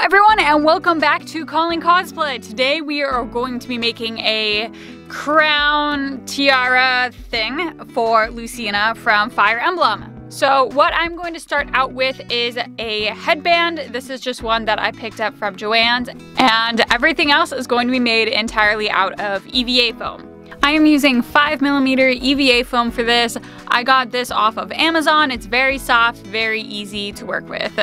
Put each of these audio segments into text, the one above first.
everyone, and welcome back to Calling Cosplay. Today we are going to be making a crown tiara thing for Lucina from Fire Emblem. So what I'm going to start out with is a headband. This is just one that I picked up from Joann's, and everything else is going to be made entirely out of EVA foam. I am using 5mm EVA foam for this. I got this off of Amazon. It's very soft, very easy to work with.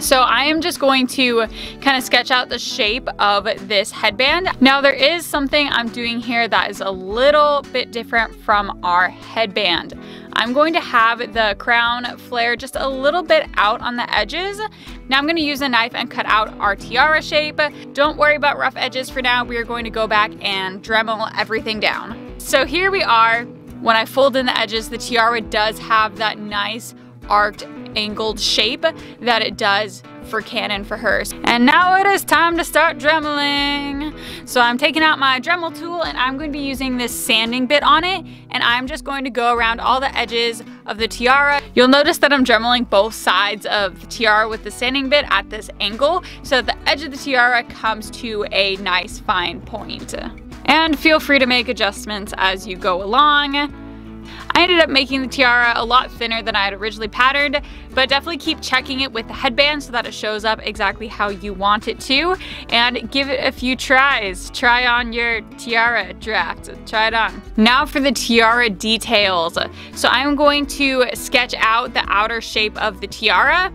So I am just going to kind of sketch out the shape of this headband. Now there is something I'm doing here that is a little bit different from our headband. I'm going to have the crown flare just a little bit out on the edges. Now I'm going to use a knife and cut out our tiara shape. Don't worry about rough edges for now. We are going to go back and dremel everything down. So here we are. When I fold in the edges, the tiara does have that nice arced angled shape that it does for Canon for hers. And now it is time to start dremeling. So I'm taking out my Dremel tool and I'm going to be using this sanding bit on it, and I'm just going to go around all the edges of the tiara. You'll notice that I'm dremeling both sides of the tiara with the sanding bit at this angle so that the edge of the tiara comes to a nice fine point. And feel free to make adjustments as you go along. I ended up making the tiara a lot thinner than I had originally patterned, but definitely keep checking it with the headband so that it shows up exactly how you want it to, and give it a few tries. Try on your tiara draft. Try it on. Now for the tiara details. So I'm going to sketch out the outer shape of the tiara,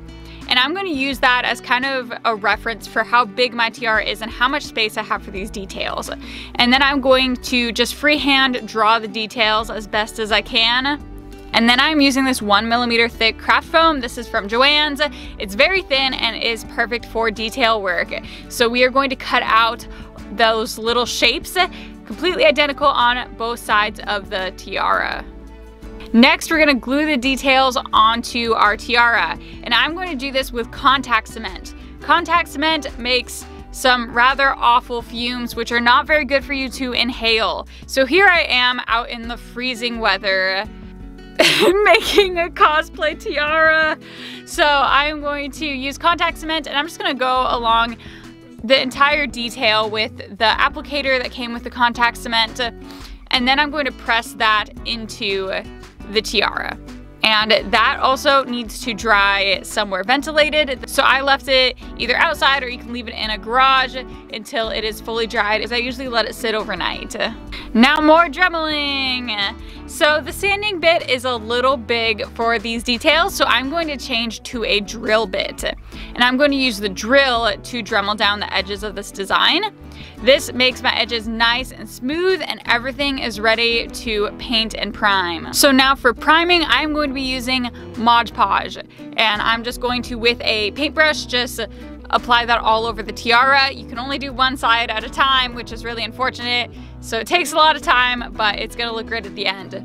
and I'm going to use that as kind of a reference for how big my tiara is and how much space I have for these details. And then I'm going to just freehand draw the details as best as I can. And then I'm using this 1mm thick craft foam. This is from Joann's. It's very thin and is perfect for detail work. So we are going to cut out those little shapes, completely identical on both sides of the tiara. Next, we're going to glue the details onto our tiara, and I'm going to do this with contact cement. Contact cement makes some rather awful fumes which are not very good for you to inhale. So here I am out in the freezing weather making a cosplay tiara. So I'm going to use contact cement, and I'm just going to go along the entire detail with the applicator that came with the contact cement, and then I'm going to press that into the tiara. And that also needs to dry somewhere ventilated. So I left it either outside, or you can leave it in a garage until it is fully dried, as I usually let it sit overnight. Now more dremeling. So the sanding bit is a little big for these details, so I'm going to change to a drill bit. And I'm going to use the drill to dremel down the edges of this design. This makes my edges nice and smooth, and everything is ready to paint and prime. So now for priming, I'm going to be using Mod Podge, and I'm just going to, with a paintbrush, just apply that all over the tiara. You can only do one side at a time, which is really unfortunate. So it takes a lot of time, but it's gonna look great at the end.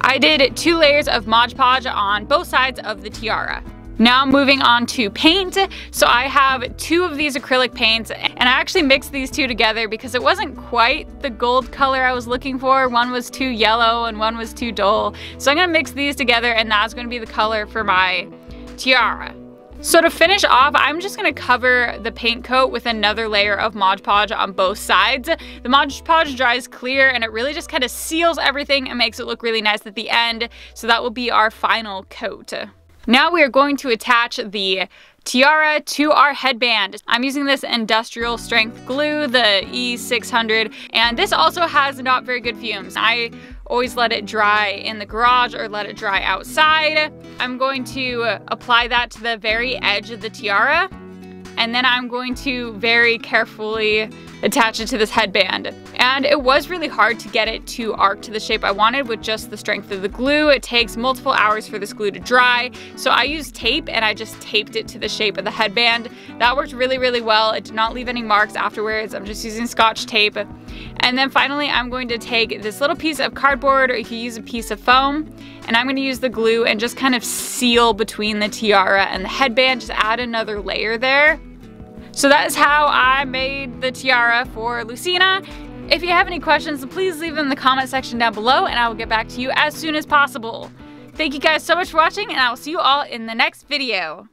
I did 2 layers of Mod Podge on both sides of the tiara. Now moving on to paint. So I have 2 of these acrylic paints, and I actually mixed these 2 together because it wasn't quite the gold color I was looking for. One was too yellow and one was too dull. So I'm gonna mix these together, and that's gonna be the color for my tiara. So to finish off, I'm just gonna cover the paint coat with another layer of Mod Podge on both sides. The Mod Podge dries clear, and it really just kind of seals everything and makes it look really nice at the end. So that will be our final coat. Now we are going to attach the tiara to our headband. I'm using this industrial strength glue, the E600, and this also has not very good fumes. I always let it dry in the garage or let it dry outside. I'm going to apply that to the very edge of the tiara, and then I'm going to very carefully attach it to this headband. And it was really hard to get it to arc to the shape I wanted with just the strength of the glue. It takes multiple hours for this glue to dry. So I used tape, and I just taped it to the shape of the headband. That worked really, really well. It did not leave any marks afterwards. I'm just using Scotch tape. And then finally, I'm going to take this little piece of cardboard, or you can use a piece of foam, and I'm going to use the glue and just kind of seal between the tiara and the headband. Just add another layer there. So that is how I made the tiara for Lucina. If you have any questions, please leave them in the comment section down below, and I will get back to you as soon as possible. Thank you guys so much for watching, and I will see you all in the next video.